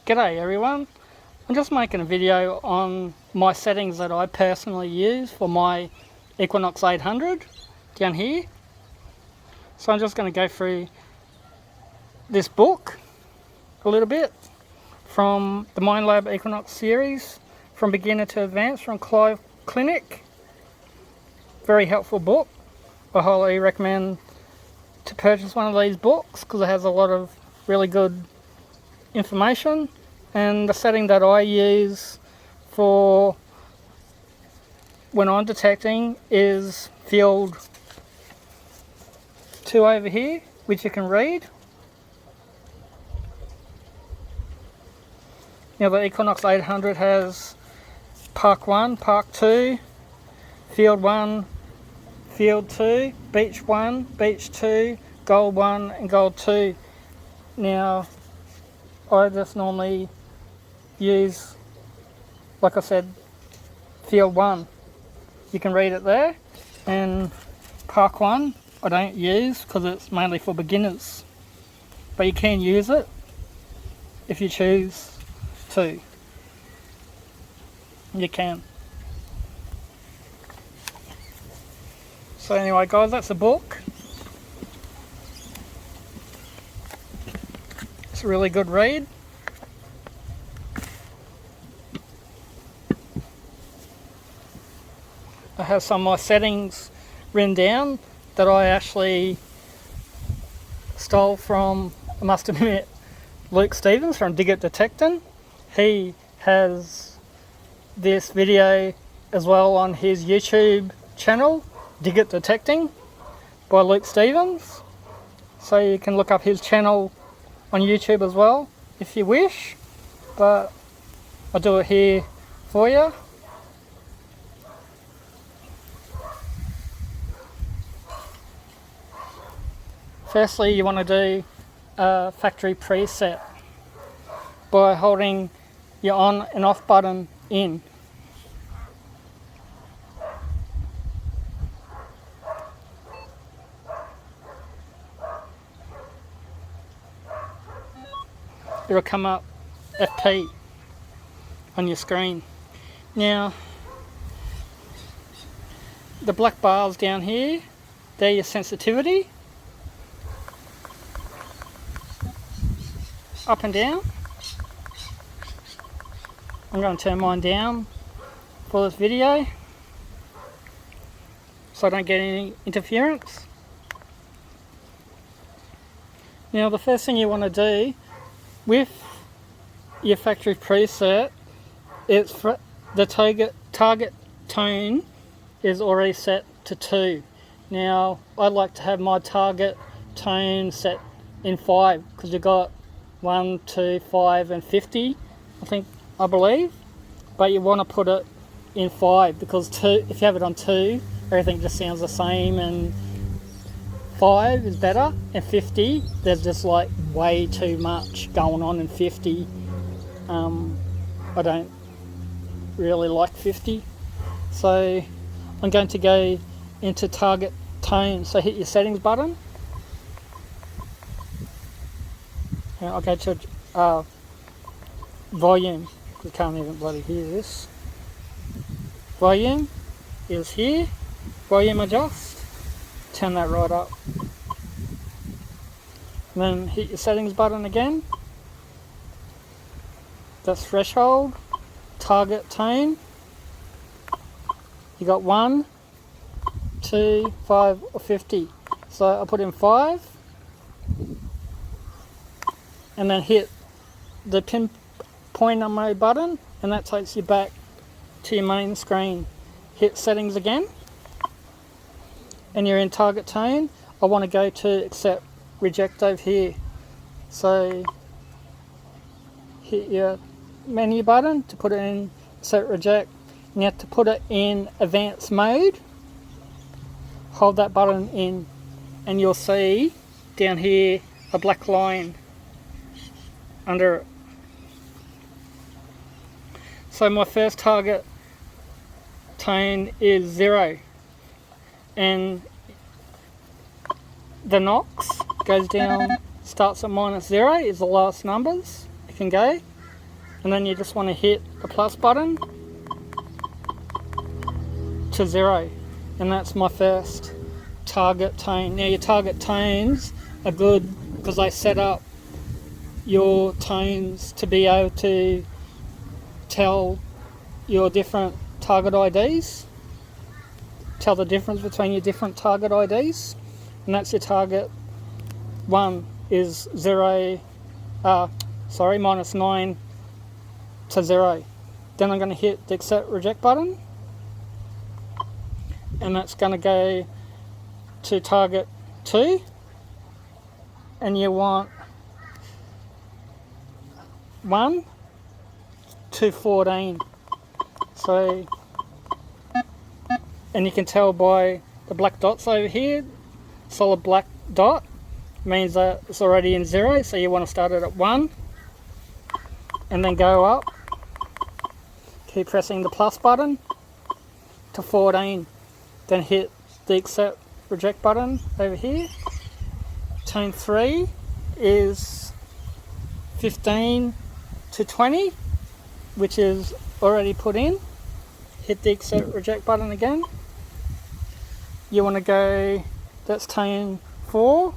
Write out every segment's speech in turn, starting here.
G'day everyone, I'm just making a video on my settings that I personally use for my Equinox 800 down here. So I'm just going to go through this book a little bit from the Minelab Equinox series, From Beginner to Advanced, from Clive Clinic. Very helpful book. I highly recommend to purchase one of these books because it has a lot of really good information. And the setting that I use for when I'm detecting is field 2 over here, which you can read. Now the Equinox 800 has Park 1, Park 2, Field 1, Field 2, Beach 1, Beach 2, Gold 1 and Gold 2. Now I just normally use, like I said, Field 1. You can read it there. And Park 1 I don't use because it's mainly for beginners. But you can use it if you choose to. You can. So anyway guys, that's the book. It's a really good read. I have some of my settings written down that I actually stole from, I must admit, Luke Stevens from Dig It Detecting. He has this video as well on his YouTube channel, Dig It Detecting by Luke Stevens. So you can look up his channel on YouTube as well if you wish, but I'll do it here for you. Firstly, you want to do a factory preset by holding your on and off button in. It'll come up FP on your screen. Now, the black bars down here, they're your sensitivity. Up and down. I'm going to turn mine down for this video so I don't get any interference. Now the first thing you want to do with your factory preset is the target tone is already set to 2. Now I like to have my target tone set in 5 because you've got 1, 2, 5 and 50, I believe, but you want to put it in 5 because 2, if you have it on 2, everything just sounds the same, and 5 is better, and 50, there's just like way too much going on in 50. I don't really like 50, so I'm going to go into target tone. So hit your settings button. I'll go to volume, because I can't even bloody hear this. Volume is here, volume adjust, turn that right up. And then hit your settings button again. That's threshold, target tone. You got 1, 2, 5 or 50. So I'll put in 5. And then hit the pinpoint on my button, and that takes you back to your main screen. Hit settings again, and you're in target tone. I want to go to accept reject over here. So hit your menu button to put it in accept reject. And you have to put it in advanced mode. Hold that button in, and you'll see down here a black line under it. So my first target tone is 0, and the Knox goes down, starts at -0 is the lowest numbers you can go, and then you just want to hit the plus button to 0, and that's my first target tone. Now your target tones are good because they set up your tones to be able to tell your different target IDs, tell the difference between your different target IDs, and that's your target 1 is -9 to 0. Then I'm going to hit the accept reject button, and that's going to go to target 2, and you want 1 to 14. So, and you can tell by the black dots over here, solid black dot means that it's already in 0, so you want to start it at 1 and then go up, keep pressing the plus button to 14, then hit the accept reject button over here. Tone 3 is 15 to 20, which is already put in. Hit the accept reject button again. You want to go, that's tone 4,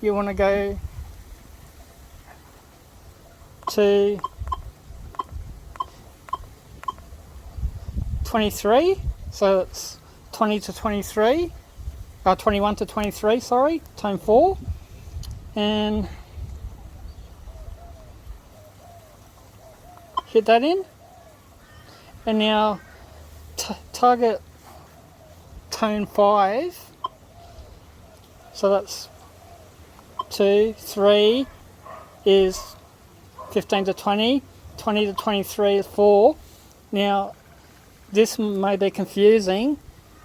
you want to go to 23, so it's 20 to 23, 21 to 23, sorry, tone 4, and hit that in. And now target tone 5, so that's 2, 3 is 15 to 20, 20 to 23 is 4. Now this may be confusing,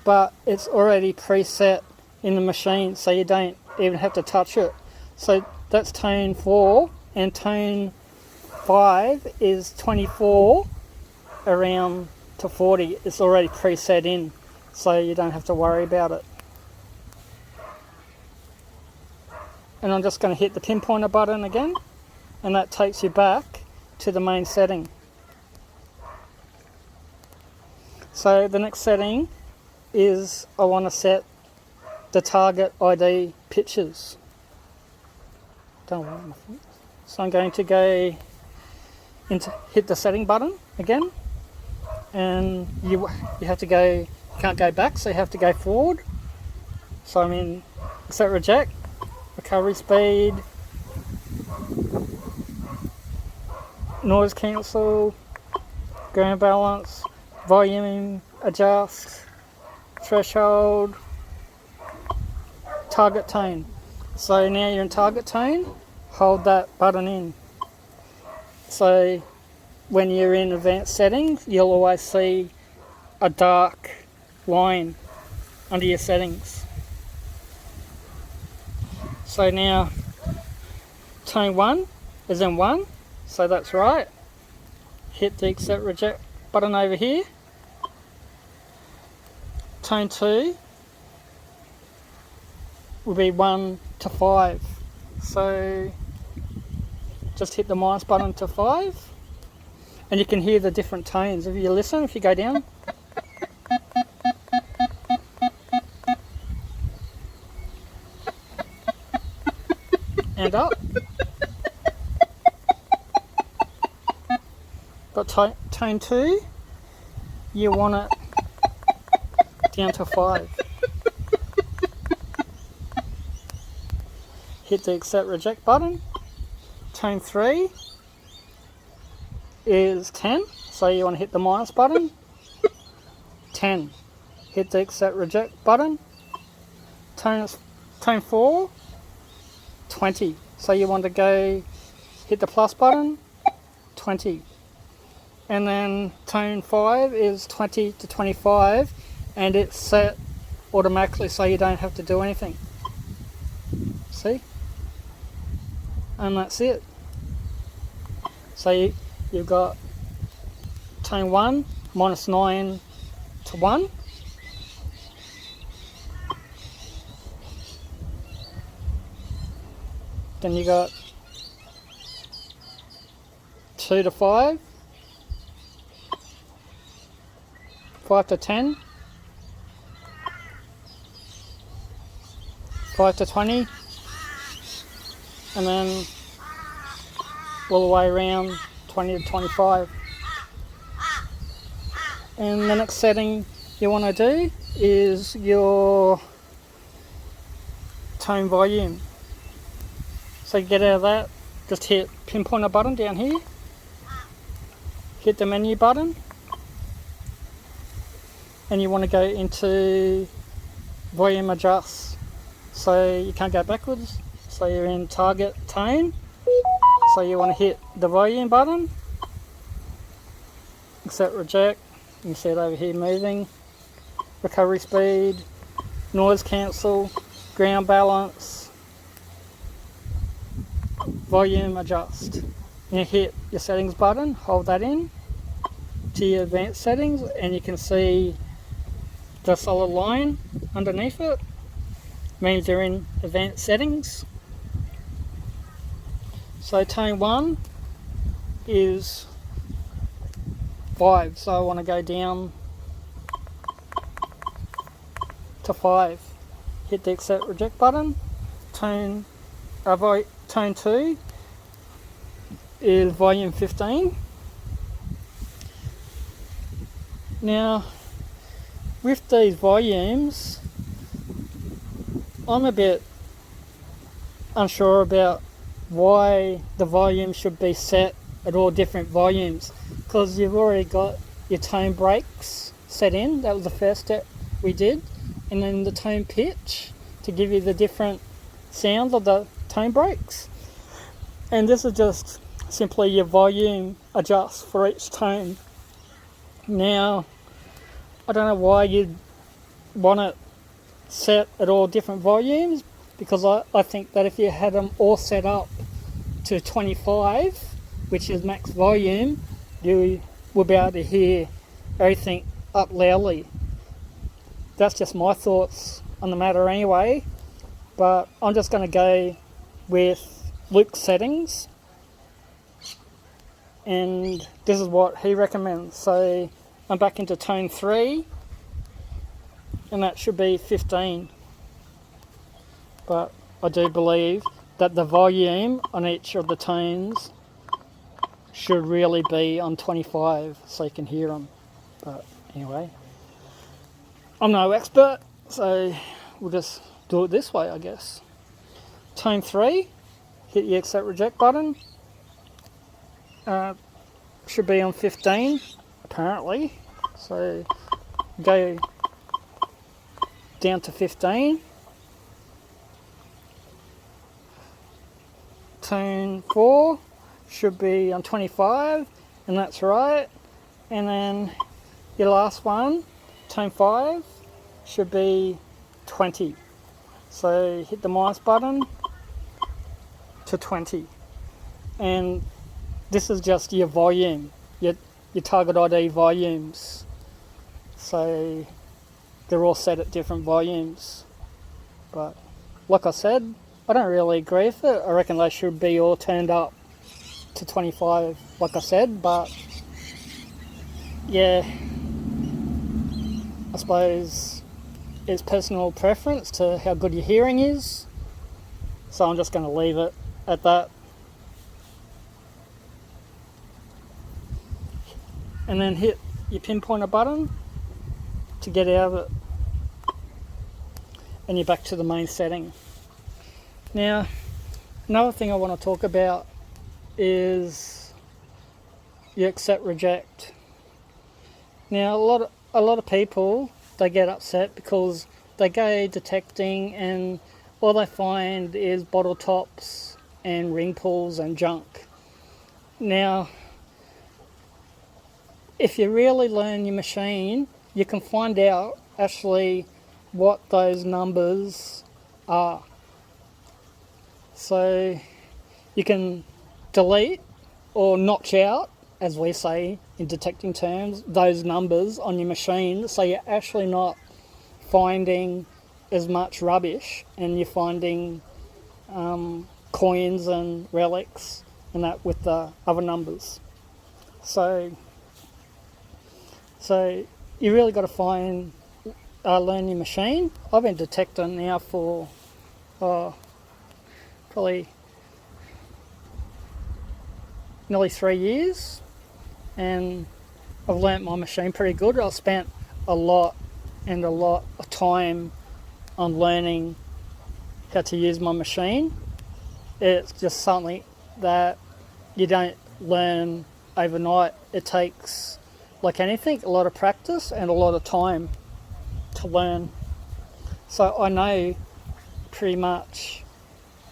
but it's already preset in the machine, so you don't even have to touch it. So that's tone 4, and tone 5 is 24 around to 40. It's already preset in, so you don't have to worry about it. And I'm just going to hit the pinpointer button again, and that takes you back to the main setting. So the next setting is I want to set the target ID pitches. Don't worry. So I'm going to go into hit the setting button again, and you have to go, you can't go back, so you have to go forward. So I'm in accept reject, recovery speed, noise cancel, ground balance, volume adjust, threshold, target tone. So now you're in target tone, hold that button in. So when you're in advanced settings, you'll always see a dark line under your settings. So now tone 1 is in 1, so that's right. Hit the accept reject button over here. Tone 2 will be 1 to 5. So just hit the minus button to 5, and you can hear the different tones. If you listen, if you go down, and up. But tone 2, you want it down to 5. Hit the accept reject button. Tone 3 is 10, so you want to hit the minus button. 10. Hit the accept reject button. Tone 4, 20. So you want to go hit the plus button. 20. And then tone 5 is 20 to 25, and it's set automatically, so you don't have to do anything. See? And that's it. So you've got tone 1 -9 to 1. Then you got 2 to 5, 5 to 10, 5 to 20, and then all the way around 20 to 25. And the next setting you want to do is your tone volume. So you get out of that, just hit pinpointer button down here, hit the menu button, and you want to go into volume adjust. So you can't go backwards, so you're in target tone. So you want to hit the volume button, accept reject, you can see it over here moving, recovery speed, noise cancel, ground balance, volume adjust. You hit your settings button, hold that in to your advanced settings, and you can see the solid line underneath it, means you're in advanced settings. So tone 1 is 5, so I want to go down to 5. Hit the accept reject button. Tone 2 is volume 15. Now, with these volumes, I'm a bit unsure about why the volume should be set at all different volumes, because you've already got your tone breaks set in. That was the first step we did, and then the tone pitch to give you the different sounds of the tone breaks. And this is just simply your volume adjust for each tone. Now, I don't know why you'd want it set at all different volumes, because I think that if you had them all set up to 25, which is max volume, you will be able to hear everything up loudly. That's just my thoughts on the matter anyway, but I'm just going to go with Luke's settings, and this is what he recommends. So I'm back into tone 3, and that should be 15. But I do believe that the volume on each of the tones should really be on 25 so you can hear them. But anyway, I'm no expert, so we'll just do it this way, I guess. Tone 3, hit the accept reject button. Should be on 15 apparently, so go down to 15. Tone 4 should be on 25, and that's right. And then your last one, tone 5, should be 20. So hit the minus button to 20. And this is just your volume, your target ID volumes. So they're all set at different volumes. But like I said, I don't really agree with it. I reckon they should be all turned up to 25, like I said, but yeah, I suppose it's personal preference to how good your hearing is, so I'm just going to leave it at that. And then hit your pinpointer button to get out of it, and you're back to the main setting. Now, another thing I want to talk about is you accept reject. Now, a lot of people, they get upset because they go detecting and all they find is bottle tops and ring pulls and junk. Now, if you really learn your machine, you can find out actually what those numbers are. So you can delete or notch out, as we say in detecting terms, those numbers on your machine, so you're actually not finding as much rubbish, and you're finding coins and relics and that with the other numbers. So you really got to learn your machine. I've been detecting now for probably nearly 3 years, and I've learnt my machine pretty good. I've spent a lot of time on learning how to use my machine. It's just something that you don't learn overnight. It takes, like anything, a lot of practice and a lot of time to learn. So I know pretty much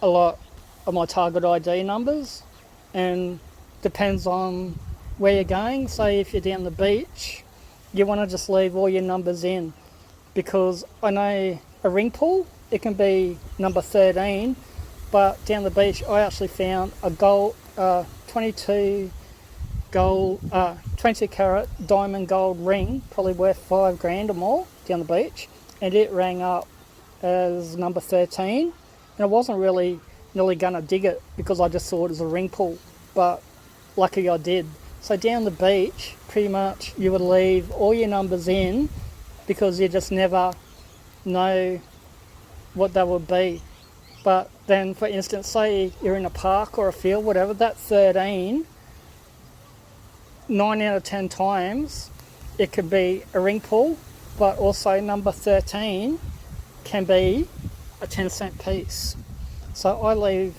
a lot of my target ID numbers, and depends on where you're going. Say if you're down the beach, you want to just leave all your numbers in, because I know a ring pull, it can be number 13, but down the beach I actually found a gold 22 carat diamond gold ring, probably worth $5,000 or more, down the beach, and it rang up as number 13, and I wasn't really nearly gonna dig it because I just thought it was a ring pull, but lucky I did. So down the beach, pretty much you would leave all your numbers in, because you just never know what they would be. But then, for instance, say you're in a park or a field, whatever, that 13, 9 out of 10 times, it could be a ring pull, but also number 13 can be a 10-cent piece. So I leave,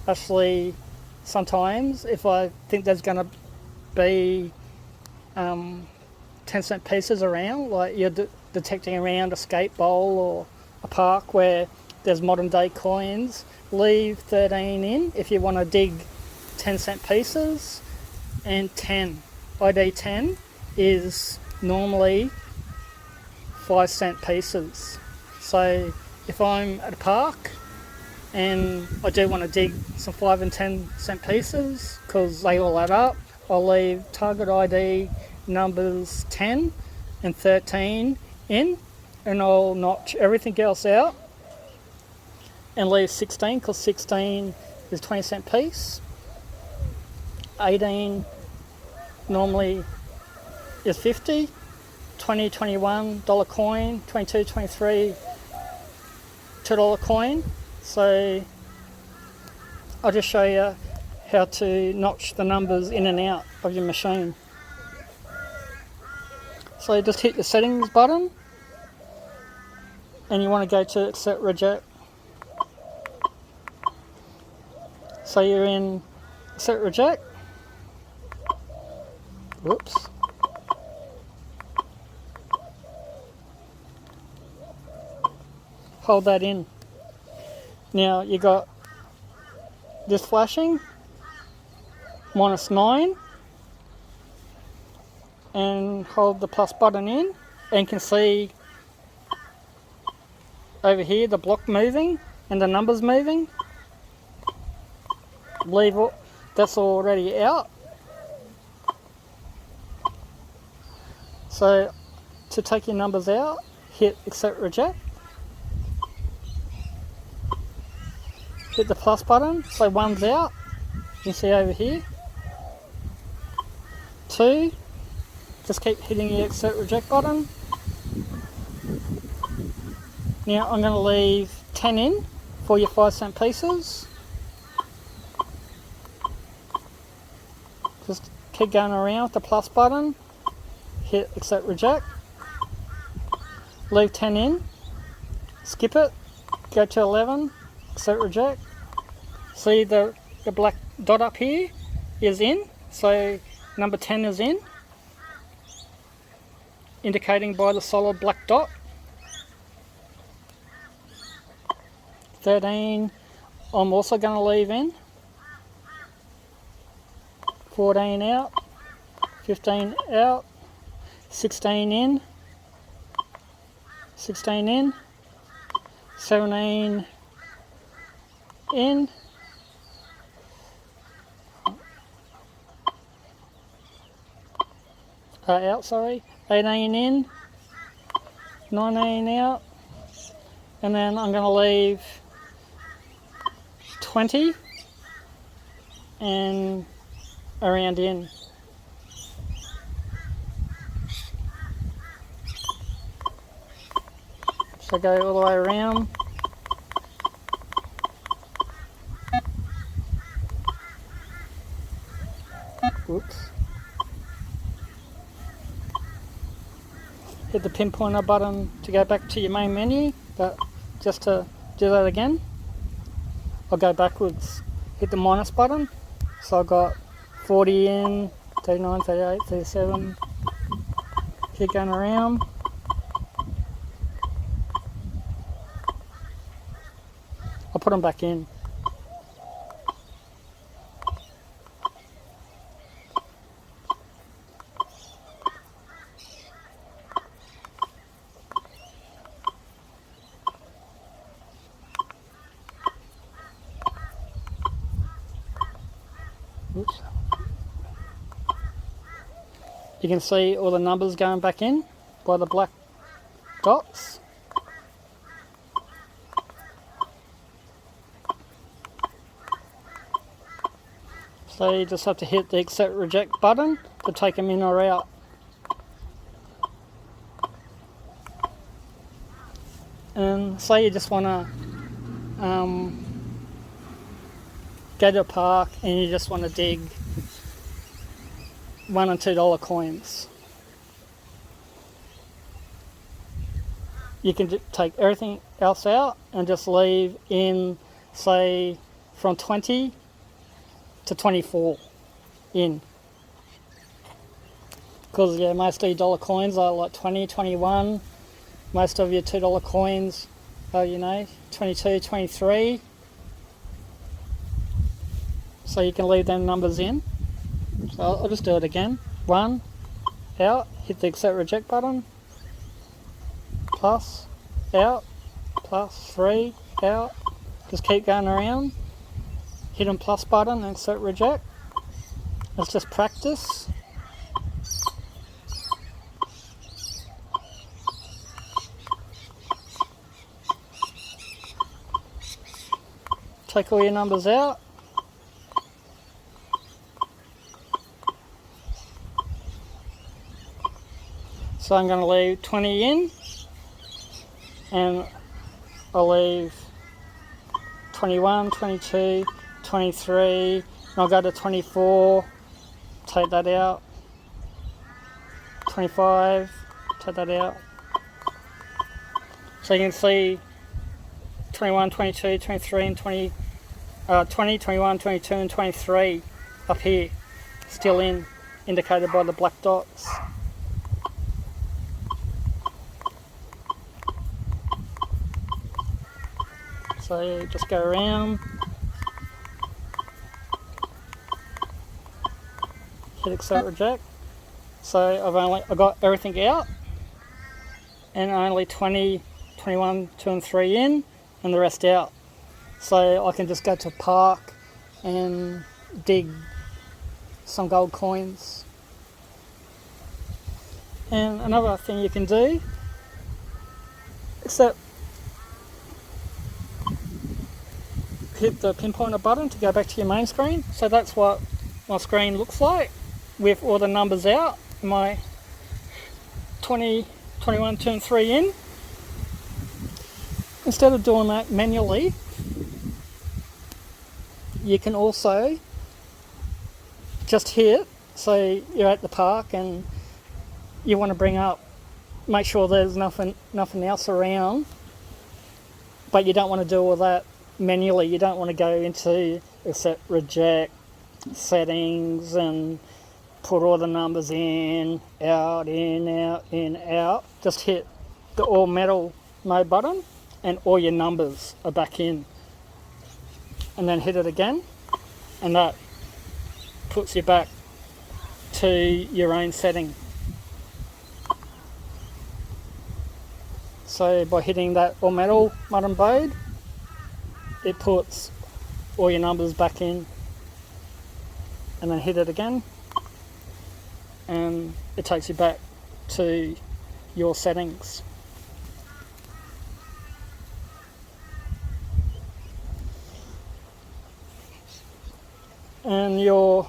actually, sometimes if I think there's going to be 10-cent pieces around, like you're detecting around a skate bowl or a park where there's modern day coins, leave 13 in if you want to dig 10-cent pieces, and 10. ID 10 is normally 5-cent pieces. So if I'm at a park and I do want to dig some 5 and 10-cent pieces because they all add up, I'll leave target ID numbers 10 and 13 in, and I'll notch everything else out and leave 16, because 16 is 20-cent piece. 18 normally is 50, 20, $21 coin, 22, 23, $2 coin. So I'll just show you how to notch the numbers in and out of your machine. So you just hit the settings button, and you want to go to accept reject. So you're in accept reject. Whoops. Hold that in. Now you got this flashing, -9, and hold the plus button in, and you can see over here the block moving and the numbers moving. That's already out. So to take your numbers out, hit accept reject. Hit the plus button, so 1's out. You can see over here. 2, just keep hitting the accept reject button. Now I'm going to leave 10 in for your 5-cent pieces. Just keep going around with the plus button. Hit accept reject. Leave 10 in. Skip it. Go to 11. Accept reject. See the black dot up here is in. So number 10 is in, indicating by the solid black dot. 13 I'm also going to leave in. 14 out. 15 out. 16 in. 16 in. 17 in. Out, sorry. 18 in. 19 out. And then I'm going to leave 20 and around in. So go all the way around. Whoops. Hit the pinpointer button to go back to your main menu, but just to do that again, I'll go backwards. Hit the minus button, so I've got 40 in, 39, 38, 37, keep going around. I'll put them back in. Oops. You can see all the numbers going back in by the black dots. So you just have to hit the accept reject button to take them in or out. And say you just want to go to a park and you just want to dig $1 and $2 coins. You can take everything else out and just leave in, say, from 20 to 24 in. Because yeah, most of your dollar coins are like 20, 21. Most of your $2 coins are, 22, 23. So you can leave them numbers in. So I'll just do it again. 1, out, hit the accept reject button. Plus, out, plus, 3, out. Just keep going around. Hit on plus button and accept reject. Let's just practice. Take all your numbers out. So I'm going to leave 20 in, and I'll leave 21, 22, 23, and I'll go to 24, take that out, 25, take that out. So you can see 21, 22, 23, and 20, 21, 22, and 23 up here, still in, indicated by the black dots. So you just go around, hit accept reject. So I got everything out, and only 20, 21, 2 and 3 in, and the rest out. So I can just go to a park and dig some gold coins. And another thing you can do, except hit the pinpointer button to go back to your main screen. So that's what my screen looks like with all the numbers out. My 20, 21, 2 and 3 in. Instead of doing that manually, you can also just hit, so you're at the park and you want to make sure there's nothing else around, but you don't want to do all that manually. You don't want to go into accept reject settings and put all the numbers in, out, in, out, in, out. Just hit the all metal mode button and all your numbers are back in, and then hit it again, and that puts you back to your own setting. So by hitting that all metal button mode, it puts all your numbers back in, and then hit it again, and it takes you back to your settings. And another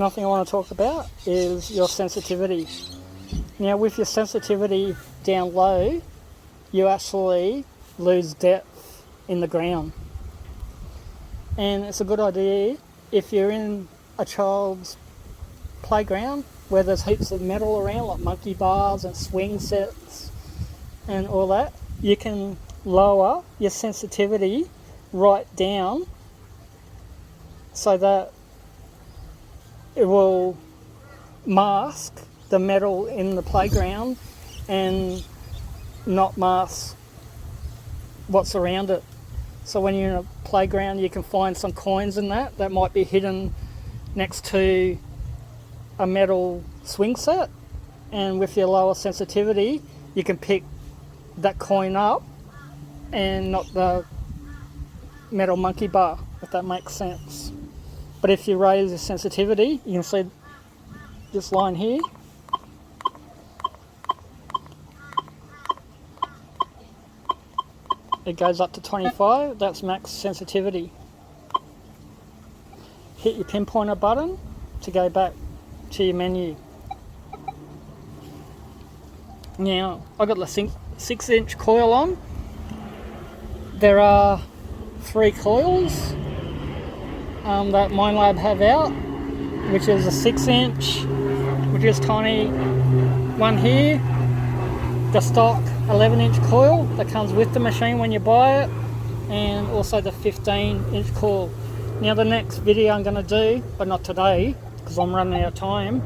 thing I want to talk about is your sensitivity. Now with your sensitivity down low, you actually lose depth in the ground. And it's a good idea if you're in a child's playground where there's heaps of metal around, like monkey bars and swing sets and all that, you can lower your sensitivity right down so that it will mask the metal in the playground and not mask what's around it. So when you're in a playground, you can find some coins in that might be hidden next to a metal swing set, and with your lower sensitivity you can pick that coin up and not the metal monkey bar, if that makes sense. But if you raise the sensitivity, you can see this line here. It goes up to 25, that's max sensitivity. Hit your pinpointer button to go back to your menu. Now, I've got the 6-inch coil on. There are 3 coils that Minelab have out, which is a 6-inch, which is tiny one here, the stock 11-inch coil that comes with the machine when you buy it, and also the 15-inch coil. Now the next video I'm going to do, but not today because I'm running out of time,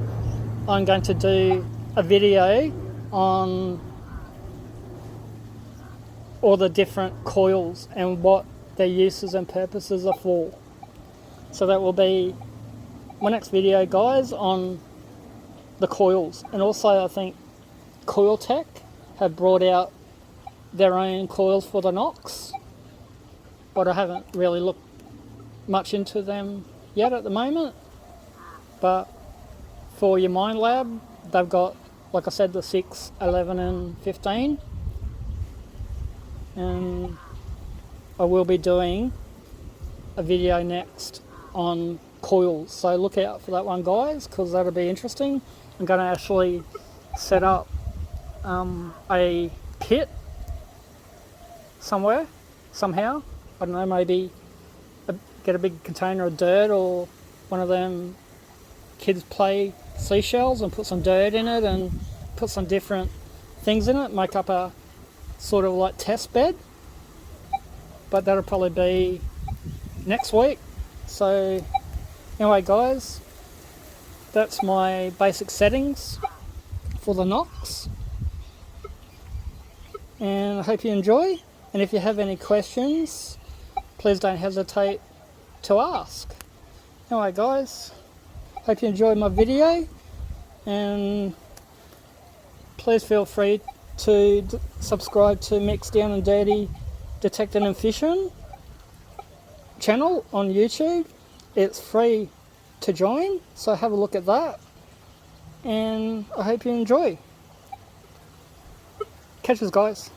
I'm going to do a video on all the different coils and what their uses and purposes are for. So that will be my next video, guys, on the coils. And also I think Coiltech have brought out their own coils for the Nox, but I haven't really looked much into them yet at the moment. But for your Minelab, they've got, like I said, the 6, 11 and 15. And I will be doing a video next on coils, so look out for that one, guys, because that'll be interesting. I'm going to actually set up a pit somewhere, somehow. I don't know, maybe get a big container of dirt or one of them kids play seashells and put some dirt in it and put some different things in it, make up a sort of like test bed. But that'll probably be next week. So anyway, guys, that's my basic settings for the Nox, and I hope you enjoy. And if you have any questions, please don't hesitate to ask. Anyway, guys, hope you enjoyed my video, and please feel free to subscribe to Mix Down and Dirty Detecting and Fishing channel on YouTube. It's free to join, so have a look at that, and I hope you enjoy. Catch us, guys.